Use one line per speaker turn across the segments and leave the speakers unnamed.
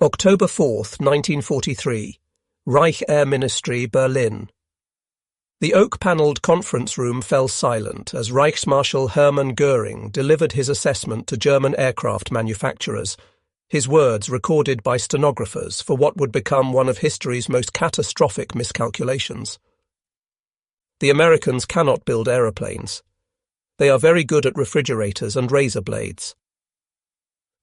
October 4th, 1943. Reich Air Ministry, Berlin. The oak-panelled conference room fell silent as Reichsmarshal Hermann Göring delivered his assessment to German aircraft manufacturers, his words recorded by stenographers for what would become one of history's most catastrophic miscalculations. The Americans cannot build aeroplanes. They are very good at refrigerators and razor blades.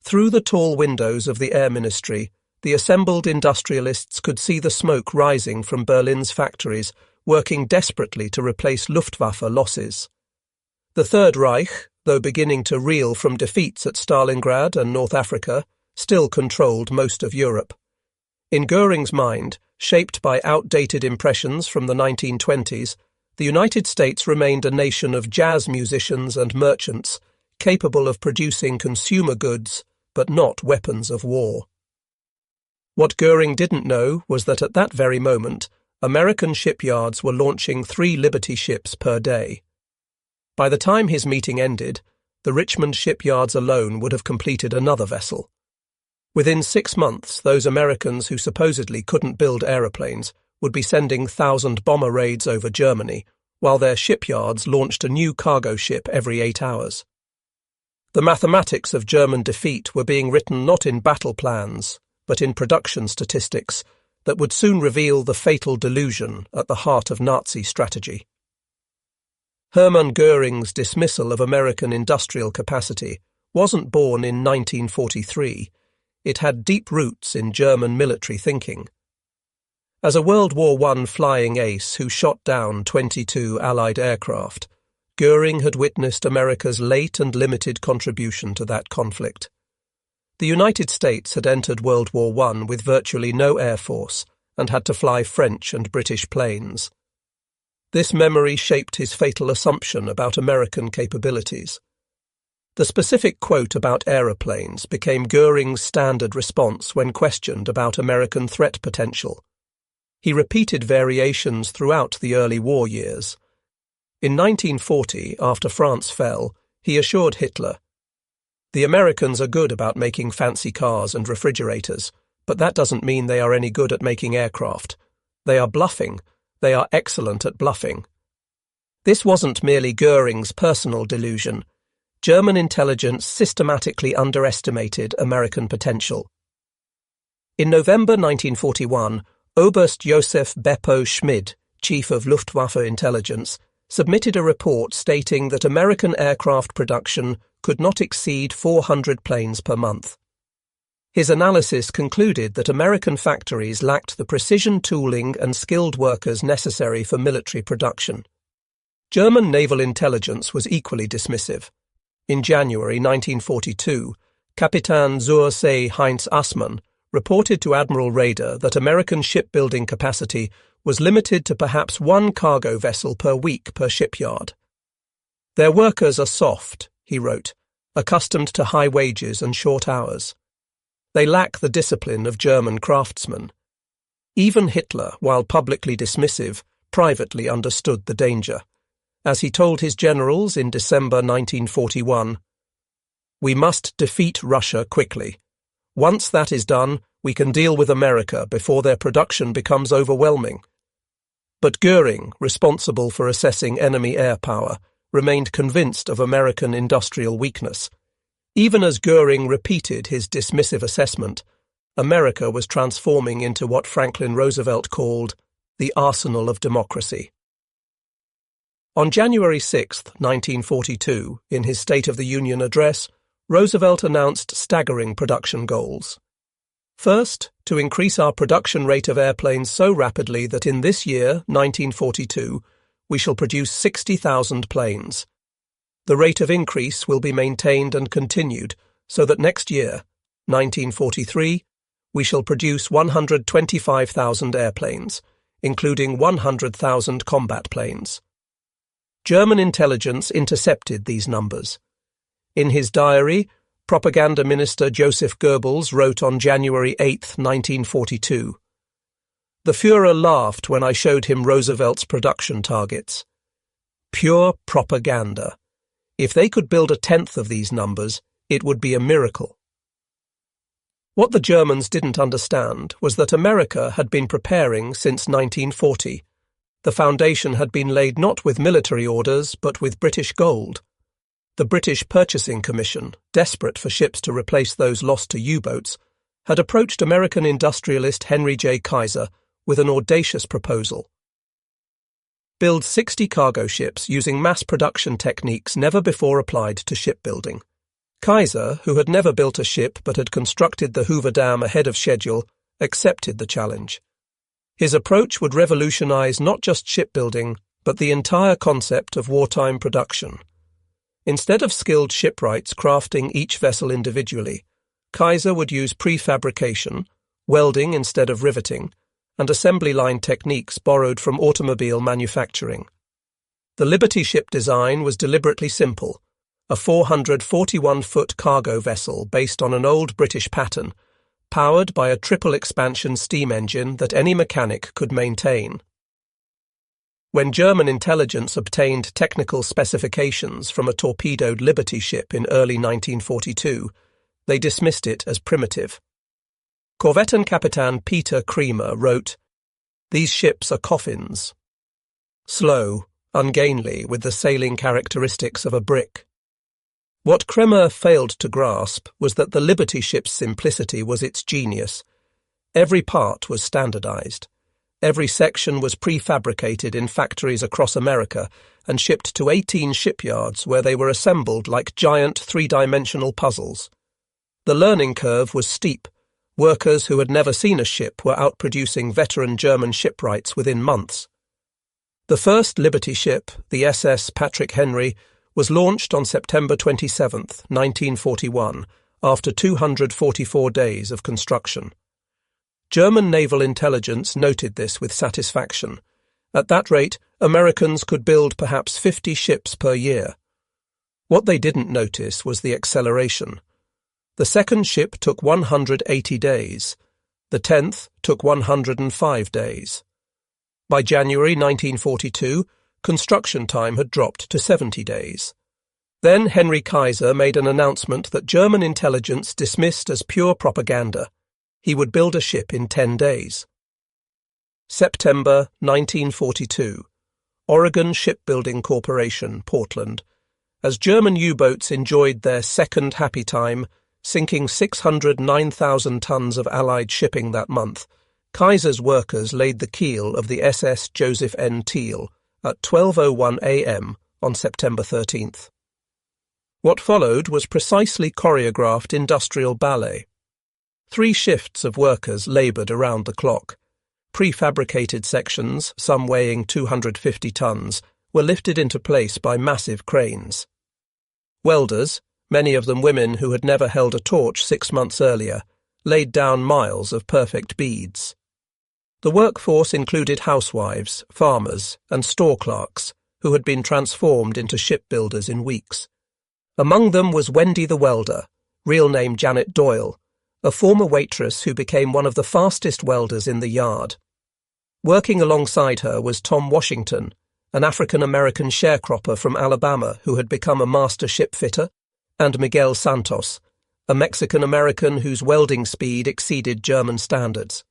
Through the tall windows of the Air Ministry, the assembled industrialists could see the smoke rising from Berlin's factories, working desperately to replace Luftwaffe losses. The Third Reich, though beginning to reel from defeats at Stalingrad and North Africa, still controlled most of Europe. In Göring's mind, shaped by outdated impressions from the 1920s, the United States remained a nation of jazz musicians and merchants, capable of producing consumer goods, but not weapons of war. What Göring didn't know was that at that very moment, American shipyards were launching 3 Liberty ships per day. By the time his meeting ended, the Richmond shipyards alone would have completed another vessel. Within 6 months, those Americans who supposedly couldn't build aeroplanes would be sending 1,000 bomber raids over Germany, while their shipyards launched a new cargo ship every 8 hours. The mathematics of German defeat were being written not in battle plans, but in production statistics that would soon reveal the fatal delusion at the heart of Nazi strategy. Hermann Göring's dismissal of American industrial capacity wasn't born in 1943. It had deep roots in German military thinking. As a World War I flying ace who shot down 22 Allied aircraft, Göring had witnessed America's late and limited contribution to that conflict. The United States had entered World War I with virtually no air force and had to fly French and British planes. This memory shaped his fatal assumption about American capabilities. The specific quote about aeroplanes became Göring's standard response when questioned about American threat potential. He repeated variations throughout the early war years. In 1940, after France fell, he assured Hitler, "The Americans are good about making fancy cars and refrigerators, but that doesn't mean they are any good at making aircraft. They are bluffing. They are excellent at bluffing." This wasn't merely Göring's personal delusion. German intelligence systematically underestimated American potential. In November 1941, Oberst Josef Beppo Schmid, chief of Luftwaffe intelligence, submitted a report stating that American aircraft production could not exceed 400 planes per month. His analysis concluded that American factories lacked the precision tooling and skilled workers necessary for military production. German naval intelligence was equally dismissive. In January 1942, Kapitän zur See Heinz Assmann reported to Admiral Raeder that American shipbuilding capacity was limited to perhaps 1 cargo vessel per week per shipyard. "Their workers are soft," he wrote, "accustomed to high wages and short hours. They lack the discipline of German craftsmen." Even Hitler, while publicly dismissive, privately understood the danger. As he told his generals in December 1941, "We must defeat Russia quickly. Once that is done, we can deal with America before their production becomes overwhelming." But Göring, responsible for assessing enemy air power, remained convinced of American industrial weakness. Even as Göring repeated his dismissive assessment, America was transforming into what Franklin Roosevelt called the arsenal of democracy. On January 6, 1942, in his State of the Union address, Roosevelt announced staggering production goals. First, to increase our production rate of airplanes so rapidly that in this year, 1942, we shall produce 60,000 planes. The rate of increase will be maintained and continued so that next year, 1943, we shall produce 125,000 airplanes, including 100,000 combat planes. German intelligence intercepted these numbers. In his diary, Propaganda Minister Joseph Goebbels wrote on January 8, 1942, "The Führer laughed when I showed him Roosevelt's production targets. Pure propaganda. If they could build 1/10 of these numbers, it would be a miracle." What the Germans didn't understand was that America had been preparing since 1940. The foundation had been laid not with military orders, but with British gold. The British Purchasing Commission, desperate for ships to replace those lost to U-boats, had approached American industrialist Henry J. Kaiser with an audacious proposal. Build 60 cargo ships using mass production techniques never before applied to shipbuilding. Kaiser, who had never built a ship but had constructed the Hoover Dam ahead of schedule, accepted the challenge. His approach would revolutionize not just shipbuilding, but the entire concept of wartime production. Instead of skilled shipwrights crafting each vessel individually, Kaiser would use prefabrication, welding instead of riveting, and assembly line techniques borrowed from automobile manufacturing. The Liberty ship design was deliberately simple, a 441-foot cargo vessel based on an old British pattern, powered by a triple-expansion steam engine that any mechanic could maintain. When German intelligence obtained technical specifications from a torpedoed Liberty ship in early 1942, they dismissed it as primitive. Korvettenkapitan Peter Kremer wrote, "These ships are coffins. Slow, ungainly, with the sailing characteristics of a brick." What Kremer failed to grasp was that the Liberty ship's simplicity was its genius. Every part was standardized. Every section was prefabricated in factories across America and shipped to 18 shipyards where they were assembled like giant three-dimensional puzzles. The learning curve was steep. Workers who had never seen a ship were outproducing veteran German shipwrights within months. The first Liberty ship, the SS Patrick Henry, was launched on September 27, 1941, after 244 days of construction. German naval intelligence noted this with satisfaction. At that rate, Americans could build perhaps 50 ships per year. What they didn't notice was the acceleration. The second ship took 180 days. The 10th took 105 days. By January 1942, construction time had dropped to 70 days. Then Henry Kaiser made an announcement that German intelligence dismissed as pure propaganda. He would build a ship in 10 days. September 1942. Oregon Shipbuilding Corporation, Portland. As German U-boats enjoyed their second happy time, sinking 609,000 tons of Allied shipping that month, Kaiser's workers laid the keel of the SS Joseph N. Teal at 12:01 a.m. on September 13th. What followed was precisely choreographed industrial ballet. 3 shifts of workers laboured around the clock. Prefabricated sections, some weighing 250 tons, were lifted into place by massive cranes. Welders, many of them women who had never held a torch 6 months earlier, laid down miles of perfect beads. The workforce included housewives, farmers, and store clerks, who had been transformed into shipbuilders in weeks. Among them was Wendy the welder, real name Janet Doyle, a former waitress who became one of the fastest welders in the yard. Working alongside her was Tom Washington, an African-American sharecropper from Alabama who had become a master shipfitter, and Miguel Santos, a Mexican-American whose welding speed exceeded German standards.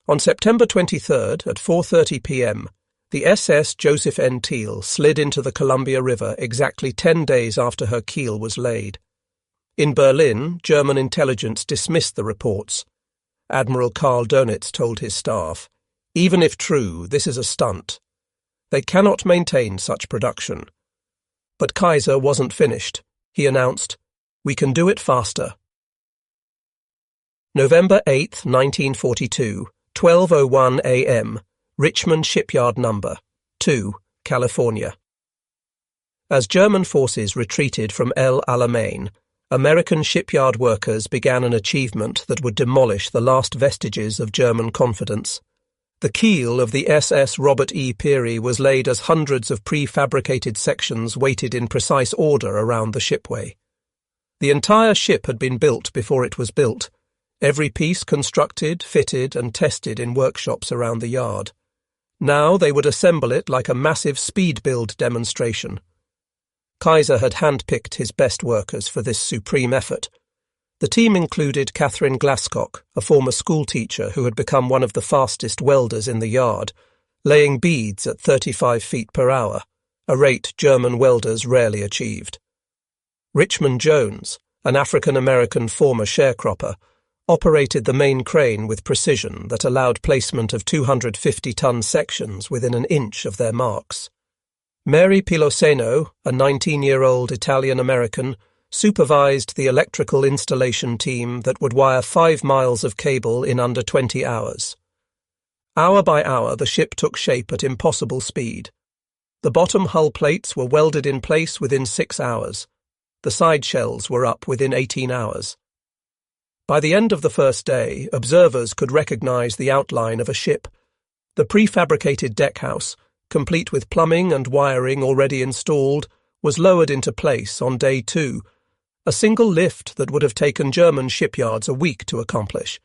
On September 23rd at 4:30 p.m., the SS Joseph N. Teal slid into the Columbia River exactly 10 days after her keel was laid. In Berlin, German intelligence dismissed the reports. Admiral Karl Dönitz told his staff, "Even if true, this is a stunt. They cannot maintain such production." But Kaiser wasn't finished. He announced, "We can do it faster." November 8, 1942, 12:01 a.m., Richmond Shipyard No. 2, California. As German forces retreated from El Alamein, American shipyard workers began an achievement that would demolish the last vestiges of German confidence. The keel of the SS Robert E. Peary was laid as hundreds of prefabricated sections weighted in precise order around the shipway. The entire ship had been built before it was built, every piece constructed, fitted, and tested in workshops around the yard. Now they would assemble it like a massive speed build demonstration. Kaiser had handpicked his best workers for this supreme effort. The team included Catherine Glasscock, a former schoolteacher who had become one of the fastest welders in the yard, laying beads at 35 feet per hour, a rate German welders rarely achieved. Richmond Jones, an African-American former sharecropper, operated the main crane with precision that allowed placement of 250-ton sections within an inch of their marks. Mary Piloseno, a 19-year-old Italian-American, supervised the electrical installation team that would wire 5 miles of cable in under 20 hours. Hour by hour, the ship took shape at impossible speed. The bottom hull plates were welded in place within 6 hours. The side shells were up within 18 hours. By the end of the first day, observers could recognize the outline of a ship. The prefabricated deckhouse, complete with plumbing and wiring already installed, was lowered into place on day 2, a single lift that would have taken German shipyards a week to accomplish.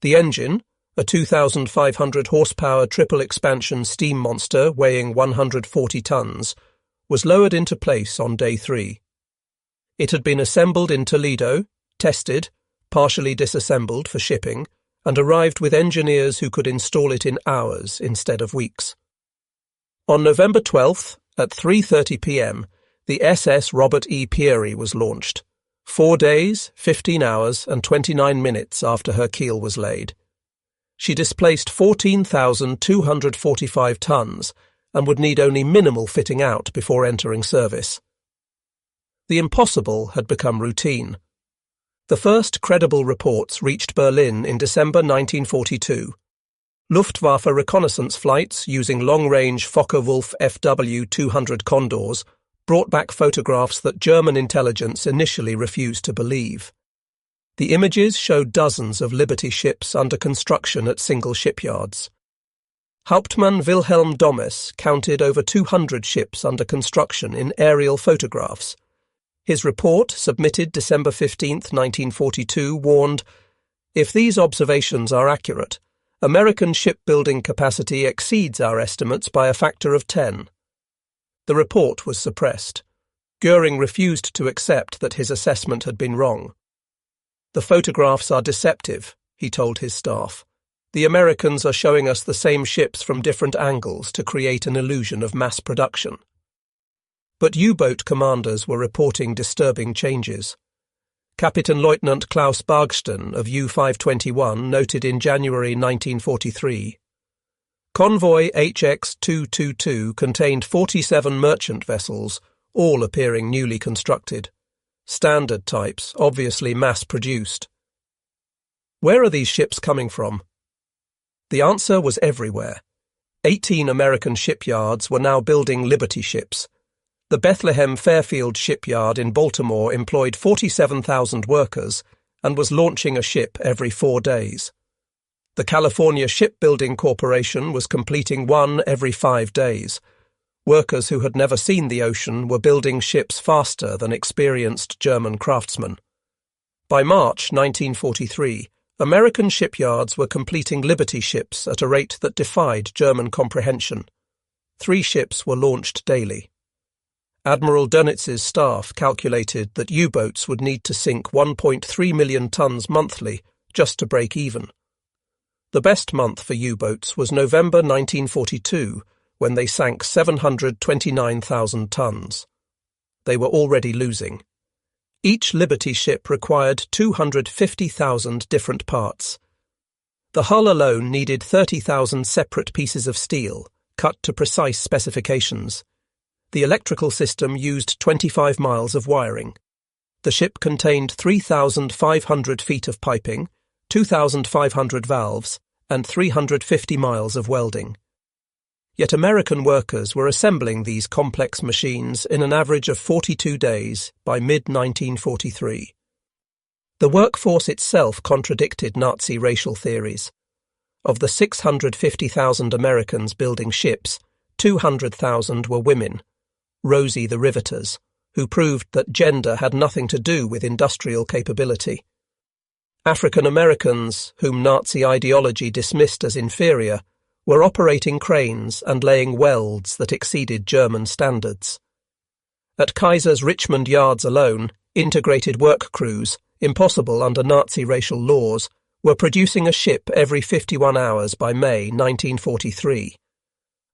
The engine, a 2,500 horsepower triple-expansion steam monster weighing 140 tons, was lowered into place on day 3. It had been assembled in Toledo, tested, partially disassembled for shipping, and arrived with engineers who could install it in hours instead of weeks. On November 12th, at 3:30 p.m., the SS Robert E. Peary was launched, 4 days, 15 hours, and 29 minutes after her keel was laid. She displaced 14,245 tons and would need only minimal fitting out before entering service. The impossible had become routine. The first credible reports reached Berlin in December 1942. Luftwaffe reconnaissance flights using long-range Focke-Wulf FW-200 Condors brought back photographs that German intelligence initially refused to believe. The images showed dozens of Liberty ships under construction at single shipyards. Hauptmann Wilhelm Dommes counted over 200 ships under construction in aerial photographs. His report, submitted December 15, 1942, warned, "If these observations are accurate, American shipbuilding capacity exceeds our estimates by a factor of 10. The report was suppressed. Göring refused to accept that his assessment had been wrong. "The photographs are deceptive," he told his staff. "The Americans are showing us the same ships from different angles to create an illusion of mass production." But U-boat commanders were reporting disturbing changes. Kapitänleutnant Klaus Bargsten of U-521 noted in January 1943, "Convoy HX-222 contained 47 merchant vessels, all appearing newly constructed. Standard types, obviously mass-produced." Where are these ships coming from? The answer was everywhere. 18 American shipyards were now building Liberty ships. The Bethlehem Fairfield shipyard in Baltimore employed 47,000 workers and was launching a ship every 4 days. The California Shipbuilding Corporation was completing one every 5 days. Workers who had never seen the ocean were building ships faster than experienced German craftsmen. By March 1943, American shipyards were completing Liberty ships at a rate that defied German comprehension. 3 ships were launched daily. Admiral Dönitz's staff calculated that U-boats would need to sink 1.3 million tons monthly just to break even. The best month for U-boats was November 1942, when they sank 729,000 tons. They were already losing. Each Liberty ship required 250,000 different parts. The hull alone needed 30,000 separate pieces of steel, cut to precise specifications. The electrical system used 25 miles of wiring. The ship contained 3,500 feet of piping, 2,500 valves, and 350 miles of welding. Yet American workers were assembling these complex machines in an average of 42 days by mid-1943. The workforce itself contradicted Nazi racial theories. Of the 650,000 Americans building ships, 200,000 were women. Rosie the Riveters, who proved that gender had nothing to do with industrial capability. African Americans, whom Nazi ideology dismissed as inferior, were operating cranes and laying welds that exceeded German standards. At Kaiser's Richmond yards alone, integrated work crews, impossible under Nazi racial laws, were producing a ship every 51 hours by May 1943.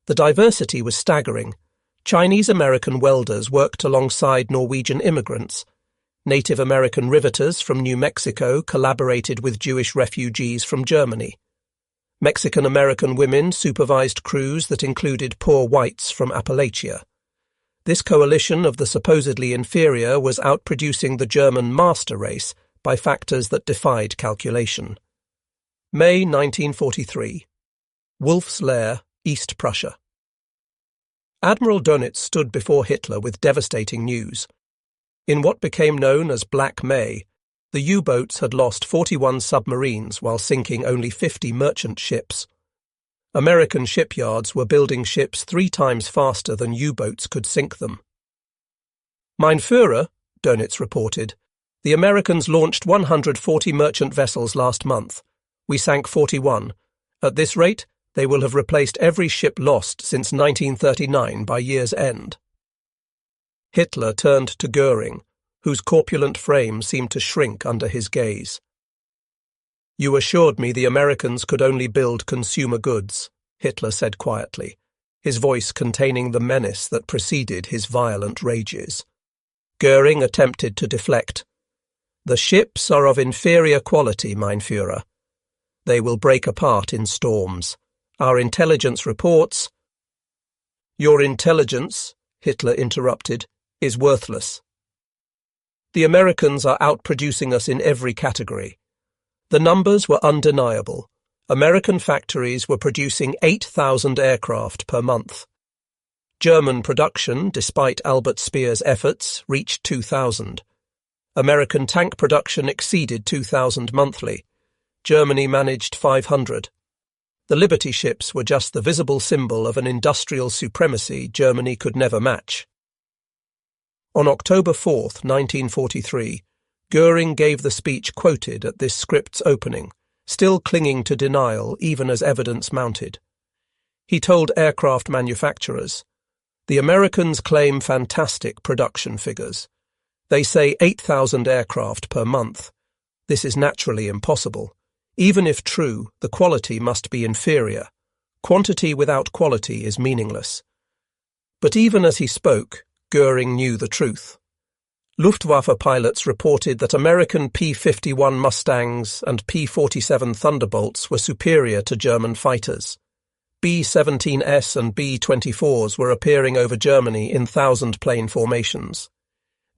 The diversity was staggering. Chinese-American welders worked alongside Norwegian immigrants. Native American riveters from New Mexico collaborated with Jewish refugees from Germany. Mexican-American women supervised crews that included poor whites from Appalachia. This coalition of the supposedly inferior was outproducing the German master race by factors that defied calculation. May 1943. Wolf's Lair, East Prussia. Admiral Dönitz stood before Hitler with devastating news. In what became known as Black May, the U-boats had lost 41 submarines while sinking only 50 merchant ships. American shipyards were building ships 3 times faster than U-boats could sink them. Mein Führer, Dönitz reported, the Americans launched 140 merchant vessels last month. We sank 41. At this rate, they will have replaced every ship lost since 1939 by year's end. Hitler turned to Göring, whose corpulent frame seemed to shrink under his gaze. You assured me the Americans could only build consumer goods, Hitler said quietly, his voice containing the menace that preceded his violent rages. Göring attempted to deflect. The ships are of inferior quality, mein Führer. They will break apart in storms. Our intelligence reports— Your intelligence, Hitler interrupted, is worthless. The Americans are outproducing us in every category. The numbers were undeniable. American factories were producing 8,000 aircraft per month. German production, despite Albert Speer's efforts, reached 2,000. American tank production exceeded 2,000 monthly. Germany managed 500. The Liberty ships were just the visible symbol of an industrial supremacy Germany could never match. On October 4, 1943, Göring gave the speech quoted at this script's opening, still clinging to denial even as evidence mounted. He told aircraft manufacturers, "The Americans claim fantastic production figures. They say 8,000 aircraft per month. This is naturally impossible. Even if true, the quality must be inferior. Quantity without quality is meaningless." But even as he spoke, Göring knew the truth. Luftwaffe pilots reported that American P-51 Mustangs and P-47 Thunderbolts were superior to German fighters. B-17S and B-24s were appearing over Germany in 1,000-plane formations.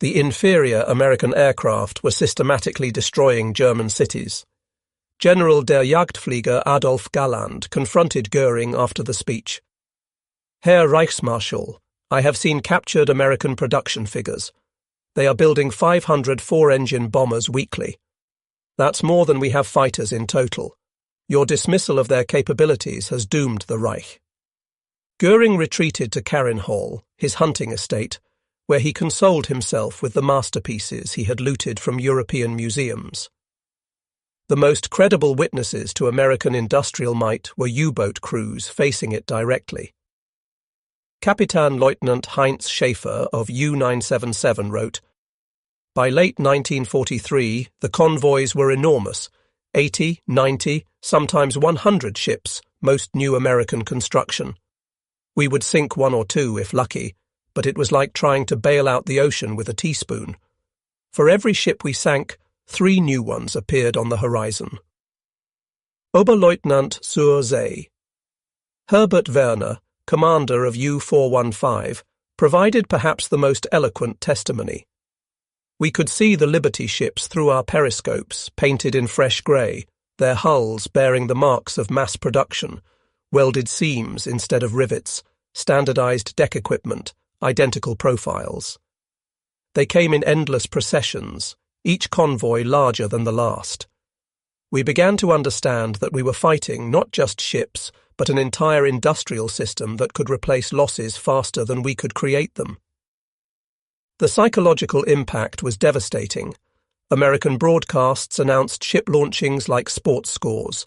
The inferior American aircraft were systematically destroying German cities. General der Jagdflieger Adolf Galland confronted Göring after the speech. Herr Reichsmarschall, I have seen captured American production figures. They are building 500 4-engine bombers weekly. That's more than we have fighters in total. Your dismissal of their capabilities has doomed the Reich. Göring retreated to Karinhall, his hunting estate, where he consoled himself with the masterpieces he had looted from European museums. The most credible witnesses to American industrial might were U-boat crews facing it directly. Captain Lieutenant Heinz Schaefer of U-977 wrote, "By late 1943, the convoys were enormous, 80, 90, sometimes 100 ships, most new American construction. We would sink 1 or 2 if lucky, but it was like trying to bail out the ocean with a teaspoon. For every ship we sank, 3 new ones appeared on the horizon." Oberleutnant zur See. Herbert Werner, commander of U-415, provided perhaps the most eloquent testimony. We could see the Liberty ships through our periscopes, painted in fresh grey, their hulls bearing the marks of mass production, welded seams instead of rivets, standardized deck equipment, identical profiles. They came in endless processions, each convoy larger than the last. We began to understand that we were fighting not just ships, but an entire industrial system that could replace losses faster than we could create them. The psychological impact was devastating. American broadcasts announced ship launchings like sports scores.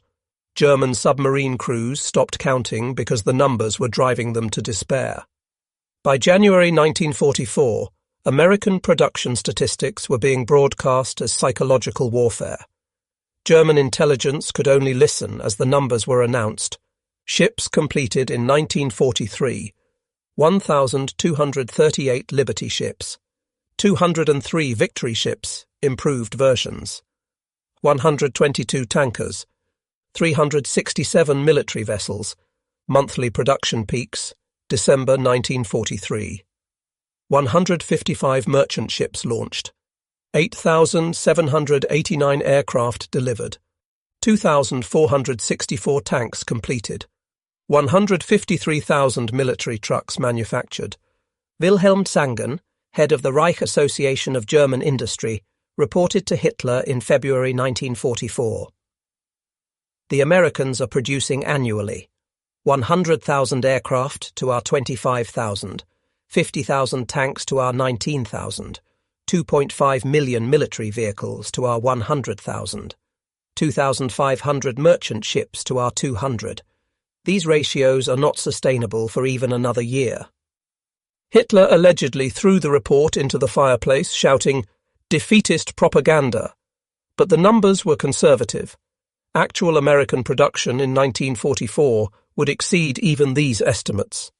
German submarine crews stopped counting because the numbers were driving them to despair. By January 1944, American production statistics were being broadcast as psychological warfare. German intelligence could only listen as the numbers were announced. Ships completed in 1943, 1,238 Liberty ships, 203 Victory ships, improved versions, 122 tankers, 367 military vessels, monthly production peaks, December 1943. 155 merchant ships launched, 8,789 aircraft delivered, 2,464 tanks completed, 153,000 military trucks manufactured. Wilhelm Zangen, head of the Reich Association of German Industry, reported to Hitler in February 1944. The Americans are producing annually 100,000 aircraft to our 25,000, 50,000 tanks to our 19,000, 2.5 million military vehicles to our 100,000, 2,500 merchant ships to our 200. These ratios are not sustainable for even another year. Hitler allegedly threw the report into the fireplace, shouting, "Defeatist propaganda." But the numbers were conservative. Actual American production in 1944 would exceed even these estimates.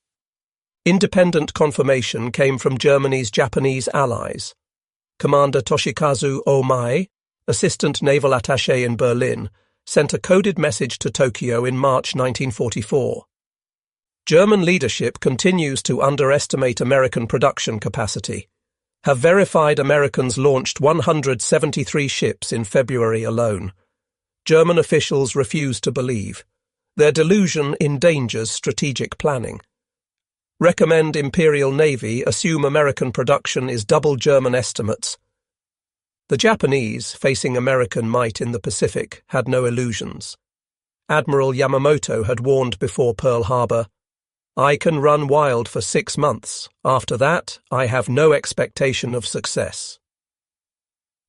Independent confirmation came from Germany's Japanese allies. Commander Toshikazu Omai, assistant naval attaché in Berlin, sent a coded message to Tokyo in March 1944. German leadership continues to underestimate American production capacity. Have verified Americans launched 173 ships in February alone. German officials refuse to believe. Their delusion endangers strategic planning. Recommend Imperial Navy assume American production is double German estimates. The Japanese, facing American might in the Pacific, had no illusions. Admiral Yamamoto had warned before Pearl Harbor, "I can run wild for 6 months. After that, I have no expectation of success."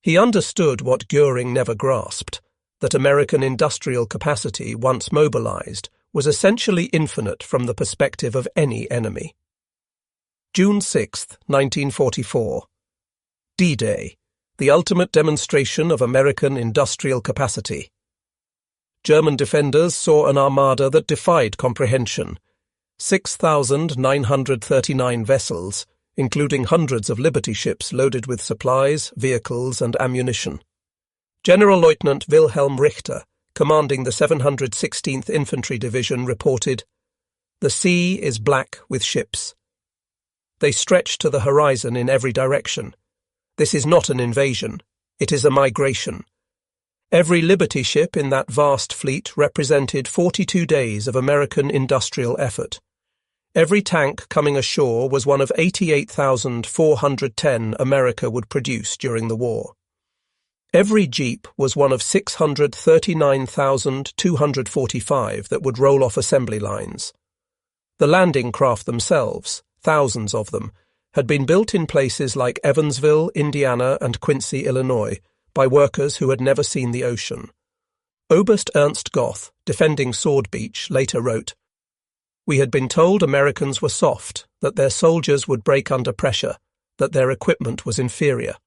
He understood what Göring never grasped, that American industrial capacity, once mobilized, was essentially infinite from the perspective of any enemy. June 6, 1944. D-Day, the ultimate demonstration of American industrial capacity. German defenders saw an armada that defied comprehension. 6,939 vessels, including hundreds of Liberty ships loaded with supplies, vehicles, and ammunition. General-Lieutenant Wilhelm Richter, commanding the 716th Infantry Division, reported, "The sea is black with ships. They stretch to the horizon in every direction. This is not an invasion, it is a migration." Every Liberty ship in that vast fleet represented 42 days of American industrial effort. Every tank coming ashore was one of 88,410 America would produce during the war. Every jeep was one of 639,245 that would roll off assembly lines. The landing craft themselves, thousands of them, had been built in places like Evansville, Indiana, and Quincy, Illinois, by workers who had never seen the ocean. Oberst Ernst Goth, defending Sword Beach, later wrote, "We had been told Americans were soft, that their soldiers would break under pressure, that their equipment was inferior.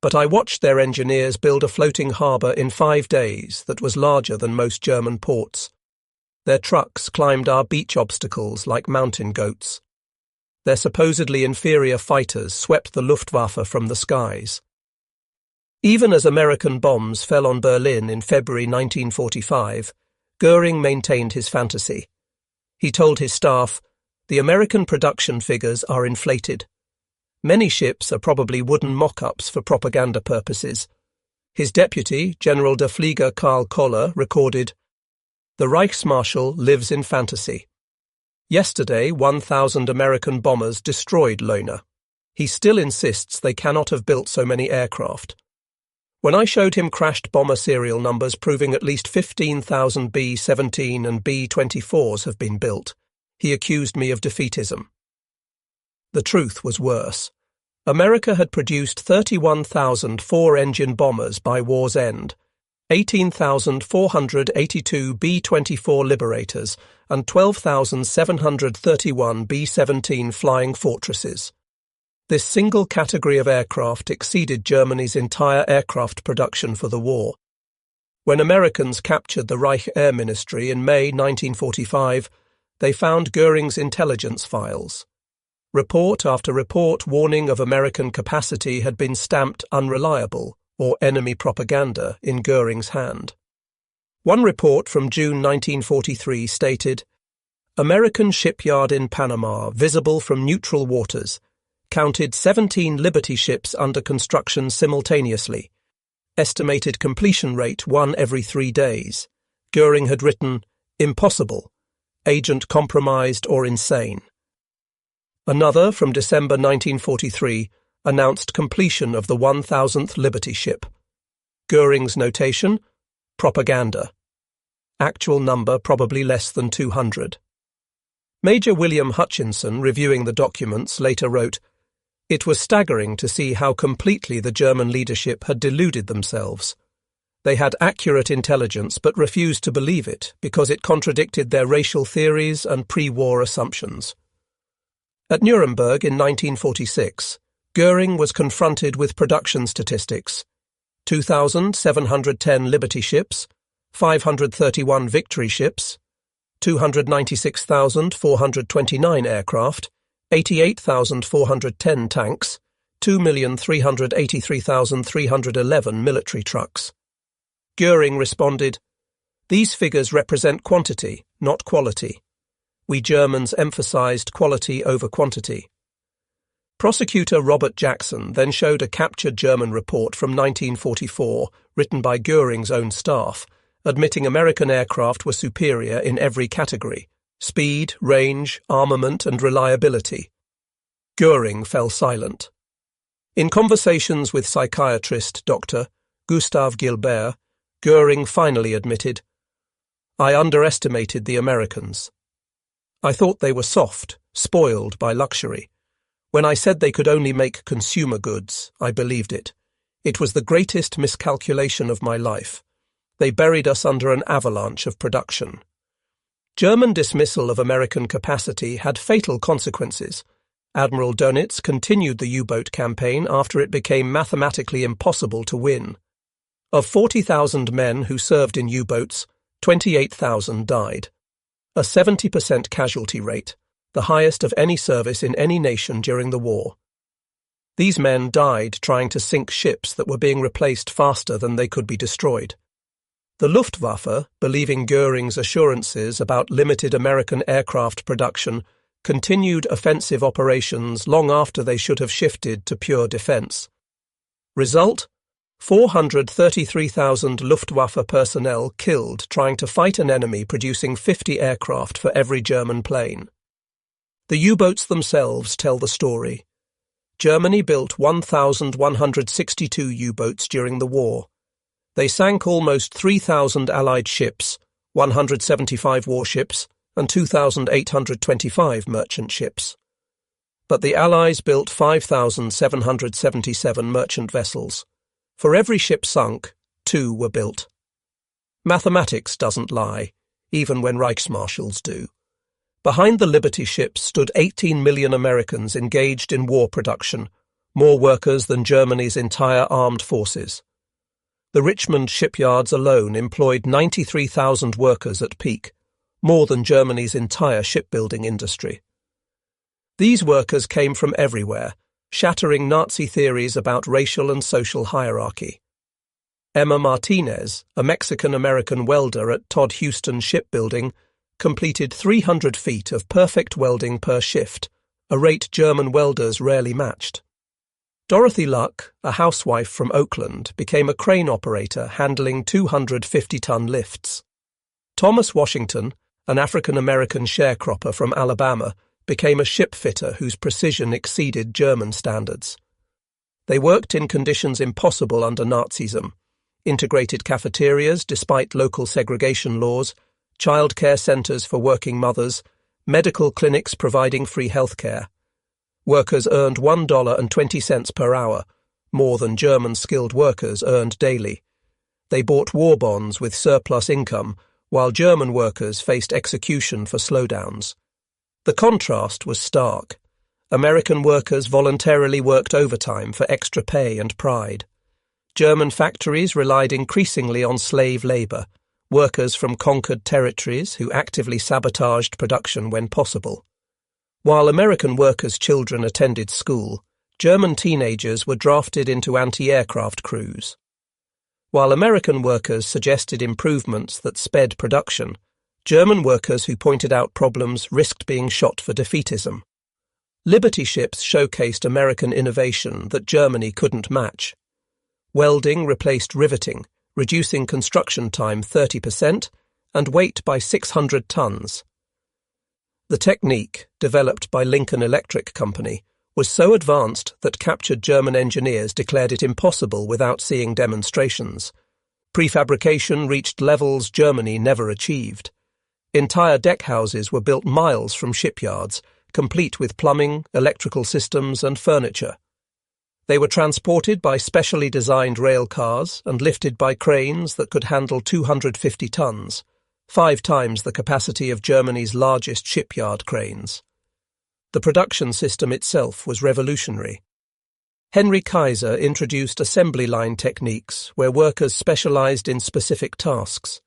But I watched their engineers build a floating harbour in 5 days that was larger than most German ports. Their trucks climbed our beach obstacles like mountain goats. Their supposedly inferior fighters swept the Luftwaffe from the skies." Even as American bombs fell on Berlin in February 1945, Göring maintained his fantasy. He told his staff, "The American production figures are inflated. Many ships are probably wooden mock-ups for propaganda purposes." His deputy, General der Flieger Karl Koller, recorded, "The Reichsmarschall lives in fantasy. Yesterday, 1,000 American bombers destroyed Leuna. He still insists they cannot have built so many aircraft. When I showed him crashed bomber serial numbers proving at least 15,000 B-17 and B-24s have been built, he accused me of defeatism." The truth was worse. America had produced 31,000 four-engine bombers by war's end, 18,482 B-24 Liberators, and 12,731 B-17 Flying Fortresses. This single category of aircraft exceeded Germany's entire aircraft production for the war. When Americans captured the Reich Air Ministry in May 1945, they found Göring's intelligence files. Report after report warning of American capacity had been stamped unreliable or enemy propaganda in Göring's hand. One report from June 1943 stated, American shipyard in Panama, visible from neutral waters, counted 17 Liberty ships under construction simultaneously. Estimated completion rate 1 every 3 days. Göring had written, impossible, agent compromised or insane. Another, from December 1943, announced completion of the 1,000th Liberty ship. Göring's notation, propaganda. Actual number probably less than 200. Major William Hutchinson, reviewing the documents, later wrote, it was staggering to see how completely the German leadership had deluded themselves. They had accurate intelligence but refused to believe it because it contradicted their racial theories and pre-war assumptions. At Nuremberg in 1946, Göring was confronted with production statistics: 2,710 Liberty ships, 531 Victory ships, 296,429 aircraft, 88,410 tanks, 2,383,311 military trucks. Göring responded, these figures represent quantity, not quality. We Germans emphasized quality over quantity. Prosecutor Robert Jackson then showed a captured German report from 1944, written by Göring's own staff, admitting American aircraft were superior in every category: speed, range, armament, and reliability. Göring fell silent. In conversations with psychiatrist Dr. Gustav Gilbert, Göring finally admitted, I underestimated the Americans. I thought they were soft, spoiled by luxury. When I said they could only make consumer goods, I believed it. It was the greatest miscalculation of my life. They buried us under an avalanche of production. German dismissal of American capacity had fatal consequences. Admiral Dönitz continued the U-boat campaign after it became mathematically impossible to win. Of 40,000 men who served in U-boats, 28,000 died. A 70% casualty rate, the highest of any service in any nation during the war. These men died trying to sink ships that were being replaced faster than they could be destroyed. The Luftwaffe, believing Göring's assurances about limited American aircraft production, continued offensive operations long after they should have shifted to pure defense. Result: 433,000 Luftwaffe personnel killed trying to fight an enemy producing 50 aircraft for every German plane. The U-boats themselves tell the story. Germany built 1,162 U-boats during the war. They sank almost 3,000 Allied ships, 175 warships, and 2,825 merchant ships. But the Allies built 5,777 merchant vessels. For every ship sunk, 2 were built. Mathematics doesn't lie, even when Reichsmarshals do. Behind the Liberty ships stood 18 million Americans engaged in war production, more workers than Germany's entire armed forces. The Richmond shipyards alone employed 93,000 workers at peak, more than Germany's entire shipbuilding industry. These workers came from everywhere, shattering Nazi theories about racial and social hierarchy. Emma Martinez, a Mexican-American welder at Todd Houston Shipbuilding, completed 300 feet of perfect welding per shift, a rate German welders rarely matched. Dorothy Luck, a housewife from Oakland, became a crane operator handling 250-ton lifts. Thomas Washington, an African-American sharecropper from Alabama, became a ship fitter whose precision exceeded German standards. They worked in conditions impossible under Nazism: integrated cafeterias despite local segregation laws, childcare centers for working mothers, medical clinics providing free health care. Workers earned $1.20 per hour, more than German skilled workers earned daily. They bought war bonds with surplus income, while German workers faced execution for slowdowns. The contrast was stark. American workers voluntarily worked overtime for extra pay and pride. German factories relied increasingly on slave labour, workers from conquered territories who actively sabotaged production when possible. While American workers' children attended school, German teenagers were drafted into anti-aircraft crews. While American workers suggested improvements that sped production, German workers who pointed out problems risked being shot for defeatism. Liberty ships showcased American innovation that Germany couldn't match. Welding replaced riveting, reducing construction time 30% and weight by 600 tons. The technique, developed by Lincoln Electric Company, was so advanced that captured German engineers declared it impossible without seeing demonstrations. Prefabrication reached levels Germany never achieved. Entire deckhouses were built miles from shipyards, complete with plumbing, electrical systems and furniture. They were transported by specially designed rail cars and lifted by cranes that could handle 250 tons, 5 times the capacity of Germany's largest shipyard cranes. The production system itself was revolutionary. Henry Kaiser introduced assembly line techniques where workers specialized in specific tasks.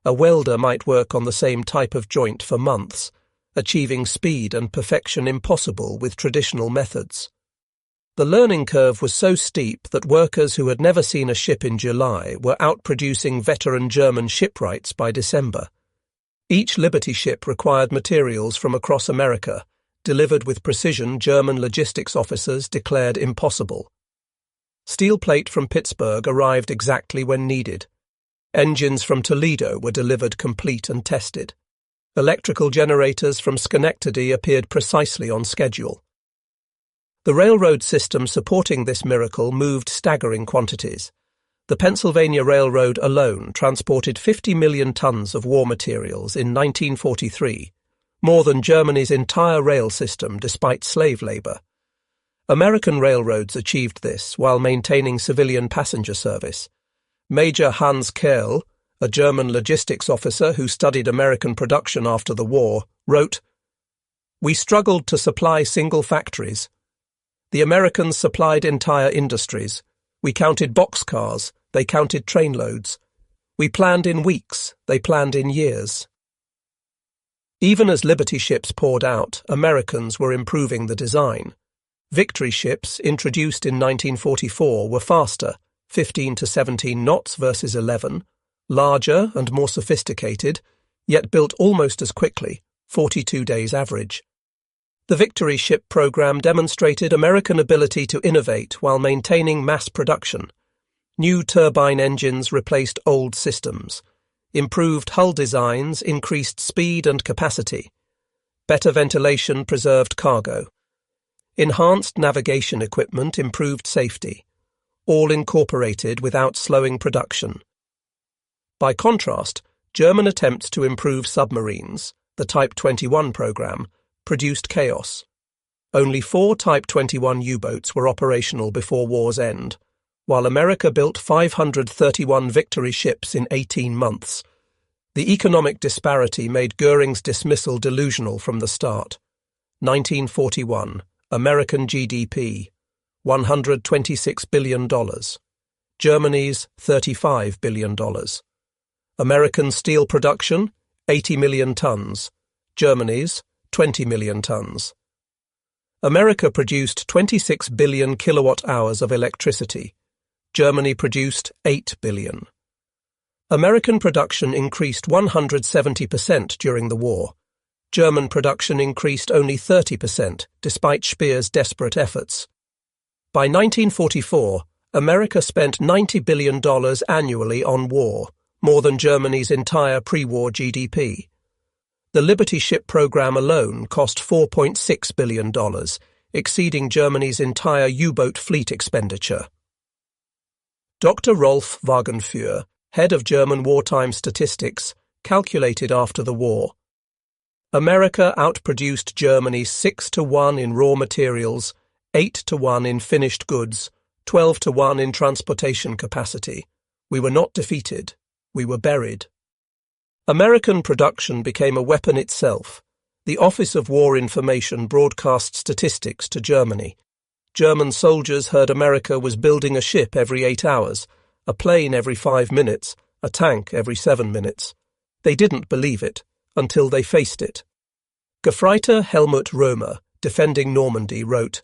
A welder might work on the same type of joint for months, achieving speed and perfection impossible with traditional methods. The learning curve was so steep that workers who had never seen a ship in July were outproducing veteran German shipwrights by December. Each Liberty ship required materials from across America, delivered with precision German logistics officers declared impossible. Steel plate from Pittsburgh arrived exactly when needed. Engines from Toledo were delivered complete and tested. Electrical generators from Schenectady appeared precisely on schedule. The railroad system supporting this miracle moved staggering quantities. The Pennsylvania Railroad alone transported 50 million tons of war materials in 1943, more than Germany's entire rail system despite slave labor. American railroads achieved this while maintaining civilian passenger service. Major Hans Kerl, a German logistics officer who studied American production after the war, wrote, "We struggled to supply single factories. The Americans supplied entire industries. We counted boxcars, they counted trainloads. We planned in weeks, they planned in years." Even as Liberty ships poured out, Americans were improving the design. Victory ships, introduced in 1944, were faster, 15 to 17 knots versus 11, larger and more sophisticated, yet built almost as quickly, 42 days average. The Victory ship program demonstrated American ability to innovate while maintaining mass production. New turbine engines replaced old systems. Improved hull designs increased speed and capacity. Better ventilation preserved cargo. Enhanced navigation equipment improved safety. All incorporated without slowing production. By contrast, German attempts to improve submarines, the Type 21 program, produced chaos. Only 4 Type 21 U-boats were operational before war's end, while America built 531 Victory ships in 18 months. The economic disparity made Göring's dismissal delusional from the start. 1941, American GDP, $126 billion. Germany's $35 billion. American steel production, 80 million tons. Germany's 20 million tons. America produced 26 billion kilowatt-hours of electricity. Germany produced 8 billion. American production increased 170% during the war. German production increased only 30%, despite Speer's desperate efforts. By 1944, America spent $90 billion annually on war, more than Germany's entire pre-war GDP. The Liberty ship program alone cost $4.6 billion, exceeding Germany's entire U-boat fleet expenditure. Dr. Rolf Wagenfuhr, head of German wartime statistics, calculated after the war. America outproduced Germany 6-1 in raw materials, 8-1 in finished goods, 12-1 in transportation capacity. We were not defeated. We were buried. American production became a weapon itself. The Office of War Information broadcast statistics to Germany. German soldiers heard America was building a ship every 8 hours, a plane every 5 minutes, a tank every 7 minutes. They didn't believe it until they faced it. Gefreiter Helmut Roemer, defending Normandy, wrote,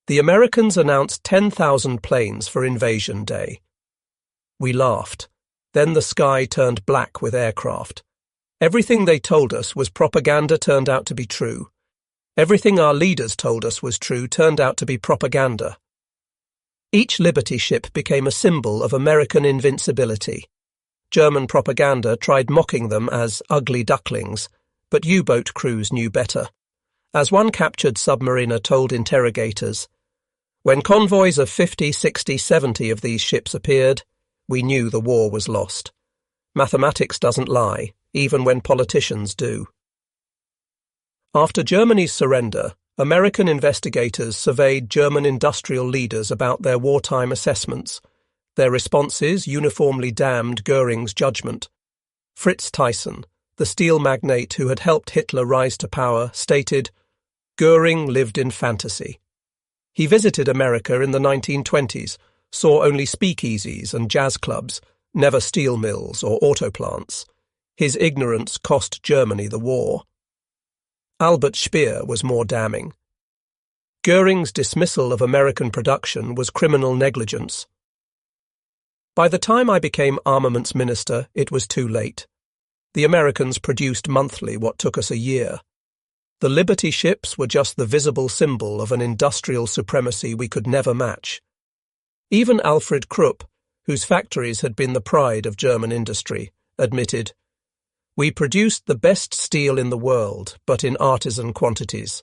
"The Americans announced 10,000 planes for Invasion Day. We laughed. Then the sky turned black with aircraft. Everything they told us was propaganda turned out to be true. Everything our leaders told us was true turned out to be propaganda." Each Liberty ship became a symbol of American invincibility. German propaganda tried mocking them as ugly ducklings, but U-boat crews knew better. As one captured submariner told interrogators, "When convoys of 50, 60, 70 of these ships appeared, we knew the war was lost. Mathematics doesn't lie, even when politicians do." After Germany's surrender, American investigators surveyed German industrial leaders about their wartime assessments. Their responses uniformly damned Göring's judgment. Fritz Thyssen, the steel magnate who had helped Hitler rise to power, stated, "Göring lived in fantasy. He visited America in the 1920s, saw only speakeasies and jazz clubs, never steel mills or auto plants. His ignorance cost Germany the war." Albert Speer was more damning. Göring's dismissal of American production was criminal negligence. By the time I became armaments minister, it was too late. The Americans produced monthly what took us a year. The Liberty ships were just the visible symbol of an industrial supremacy we could never match. Even Alfred Krupp, whose factories had been the pride of German industry, admitted, "We produced the best steel in the world, but in artisan quantities.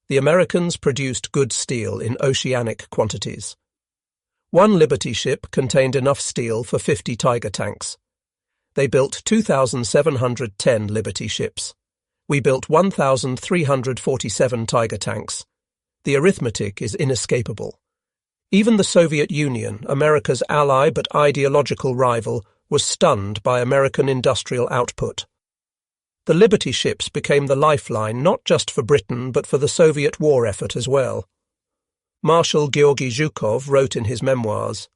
The Americans produced good steel in oceanic quantities." One Liberty ship contained enough steel for 50 Tiger tanks. They built 2,710 Liberty ships. We built 1,347 Tiger tanks. The arithmetic is inescapable. Even the Soviet Union, America's ally but ideological rival, was stunned by American industrial output. The Liberty ships became the lifeline not just for Britain but for the Soviet war effort as well. Marshal Georgy Zhukov wrote in his memoirs,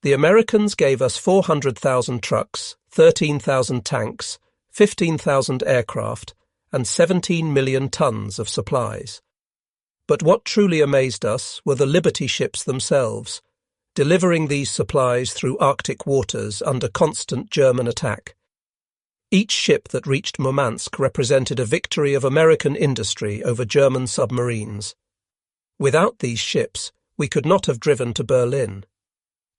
"The Americans gave us 400,000 trucks, 13,000 tanks, 15,000 aircraft, and 17 million tons of supplies. But what truly amazed us were the Liberty ships themselves, delivering these supplies through Arctic waters under constant German attack. Each ship that reached Murmansk represented a victory of American industry over German submarines. Without these ships, we could not have driven to Berlin."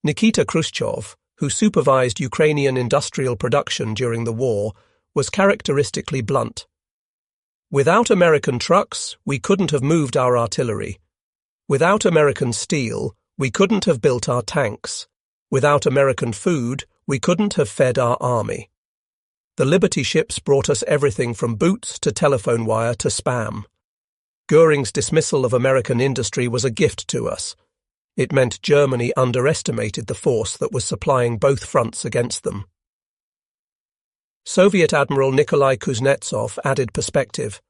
Nikita Khrushchev, who supervised Ukrainian industrial production during the war, was characteristically blunt. "Without American trucks, we couldn't have moved our artillery. Without American steel, we couldn't have built our tanks. Without American food, we couldn't have fed our army. The Liberty ships brought us everything from boots to telephone wire to spam. Göring's dismissal of American industry was a gift to us. It meant Germany underestimated the force that was supplying both fronts against them." Soviet Admiral Nikolai Kuznetsov added perspective.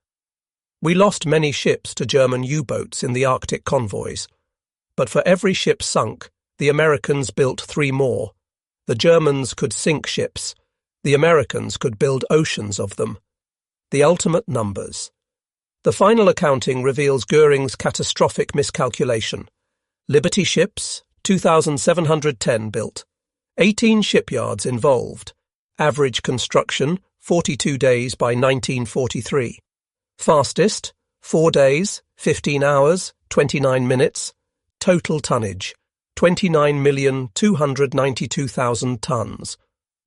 "We lost many ships to German U-boats in the Arctic convoys. But for every ship sunk, the Americans built 3 more. The Germans could sink ships. The Americans could build oceans of them. The ultimate numbers. The final accounting reveals Göring's catastrophic miscalculation. Liberty ships, 2,710 built. 18 shipyards involved. Average construction, 42 days by 1943. Fastest, 4 days, 15 hours, 29 minutes. Total tonnage, 29,292,000 tons.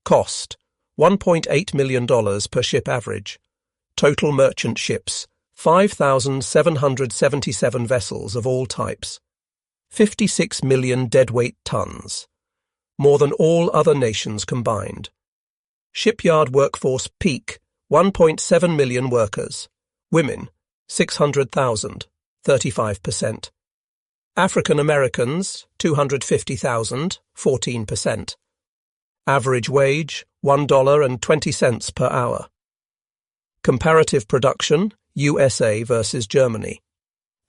Cost, $1.8 million per ship average. Total merchant ships, 5,777 vessels of all types. 56 million deadweight tons. More than all other nations combined. Shipyard workforce peak, 1.7 million workers. Women, 600,000, 35%. African Americans, 250,000, 14%. Average wage, $1.20 per hour. Comparative production, USA versus Germany.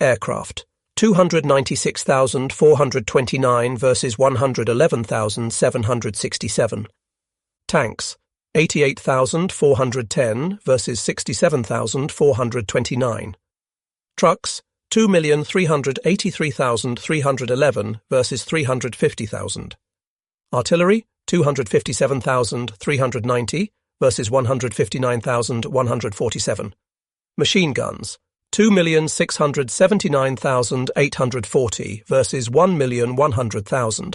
Aircraft, 296,429 versus 111,767. Tanks, 88,410 versus 67,429. Trucks, 2,383,311 versus 350,000. Artillery, 257,390 versus 159,147. Machine guns, 2,679,840 versus 1,100,000.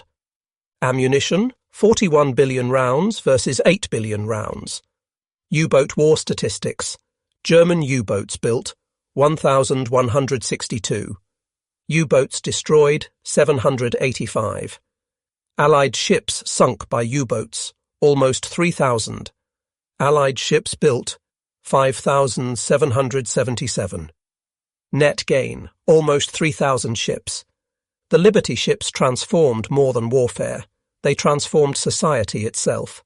Ammunition, 41 billion rounds versus 8 billion rounds. U-boat war statistics. German U-boats built, 1,162. U-boats destroyed, 785. Allied ships sunk by U-boats, almost 3,000. Allied ships built, 5,777. Net gain, almost 3,000 ships. The Liberty ships transformed more than warfare. They transformed society itself.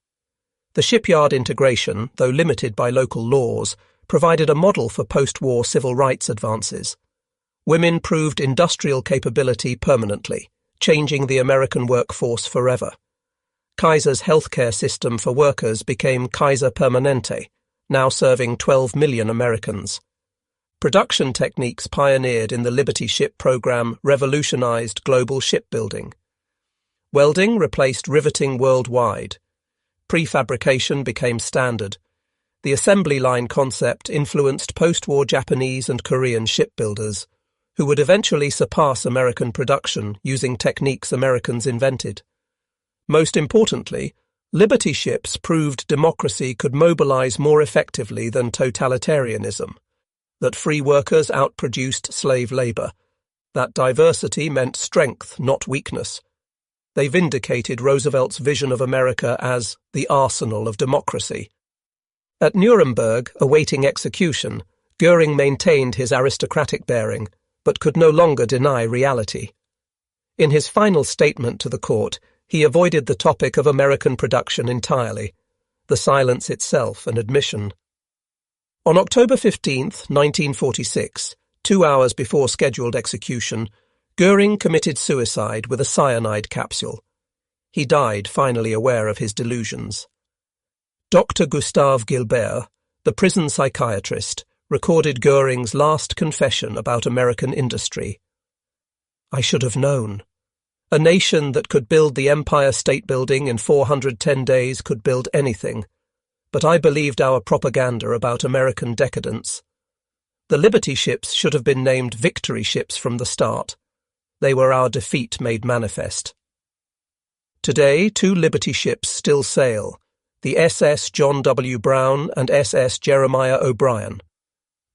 The shipyard integration, though limited by local laws, provided a model for post-war civil rights advances. Women proved industrial capability permanently, changing the American workforce forever. Kaiser's healthcare system for workers became Kaiser Permanente, now serving 12 million Americans. Production techniques pioneered in the Liberty ship program revolutionized global shipbuilding. Welding replaced riveting worldwide. Prefabrication became standard. The assembly line concept influenced post-war Japanese and Korean shipbuilders, who would eventually surpass American production using techniques Americans invented. Most importantly, Liberty ships proved democracy could mobilize more effectively than totalitarianism, that free workers outproduced slave labor, that diversity meant strength, not weakness. They vindicated Roosevelt's vision of America as the arsenal of democracy. At Nuremberg, awaiting execution, Göring maintained his aristocratic bearing, but could no longer deny reality. In his final statement to the court, he avoided the topic of American production entirely, the silence itself an admission. On October 15, 1946, 2 hours before scheduled execution, Göring committed suicide with a cyanide capsule. He died finally aware of his delusions. Dr. Gustave Gilbert, the prison psychiatrist, recorded Göring's last confession about American industry. "I should have known. A nation that could build the Empire State Building in 410 days could build anything, but I believed our propaganda about American decadence. The Liberty ships should have been named victory ships from the start. They were our defeat made manifest." Today, 2 Liberty ships still sail, the SS John W. Brown and SS Jeremiah O'Brien.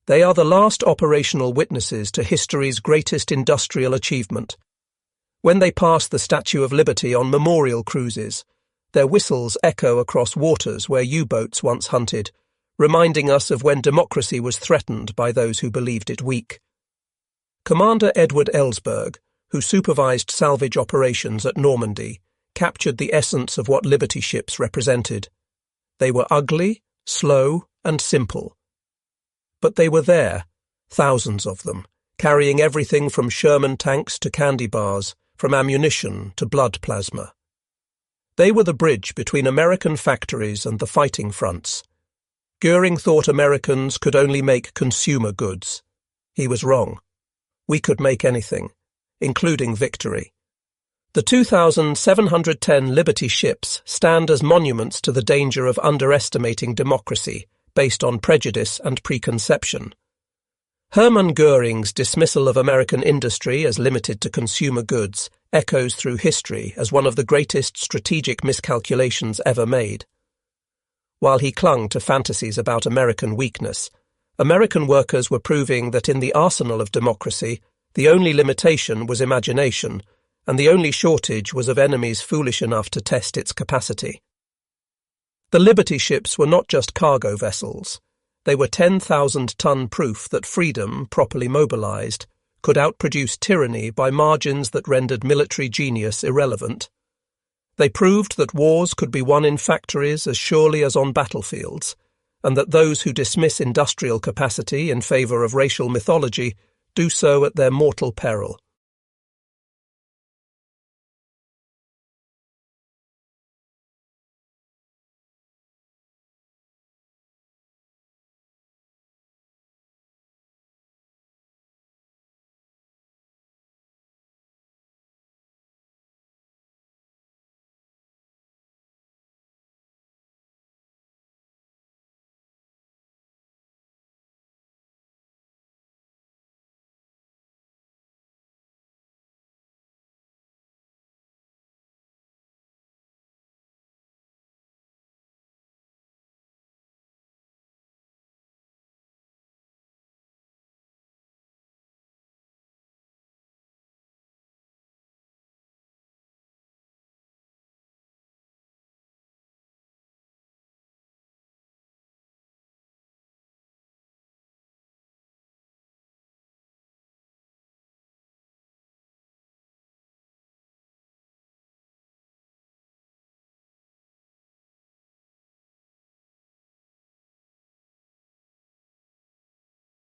They are the last operational witnesses to history's greatest industrial achievement. When they pass the Statue of Liberty on memorial cruises, their whistles echo across waters where U-boats once hunted, reminding us of when democracy was threatened by those who believed it weak. Commander Edward Ellsberg, who supervised salvage operations at Normandy, captured the essence of what Liberty ships represented. They were ugly, slow, and simple. But they were there, thousands of them, carrying everything from Sherman tanks to candy bars, from ammunition to blood plasma. They were the bridge between American factories and the fighting fronts. Göring thought Americans could only make consumer goods. He was wrong. We could make anything, including victory. The 2,710 Liberty ships stand as monuments to the danger of underestimating democracy based on prejudice and preconception. Hermann Göring's dismissal of American industry as limited to consumer goods echoes through history as one of the greatest strategic miscalculations ever made. While he clung to fantasies about American weakness, American workers were proving that in the arsenal of democracy, the only limitation was imagination, and the only shortage was of enemies foolish enough to test its capacity. The Liberty ships were not just cargo vessels. They were 10,000-ton proof that freedom, properly mobilized, could outproduce tyranny by margins that rendered military genius irrelevant. They proved that wars could be won in factories as surely as on battlefields, and that those who dismiss industrial capacity in favour of racial mythology do so at their mortal peril.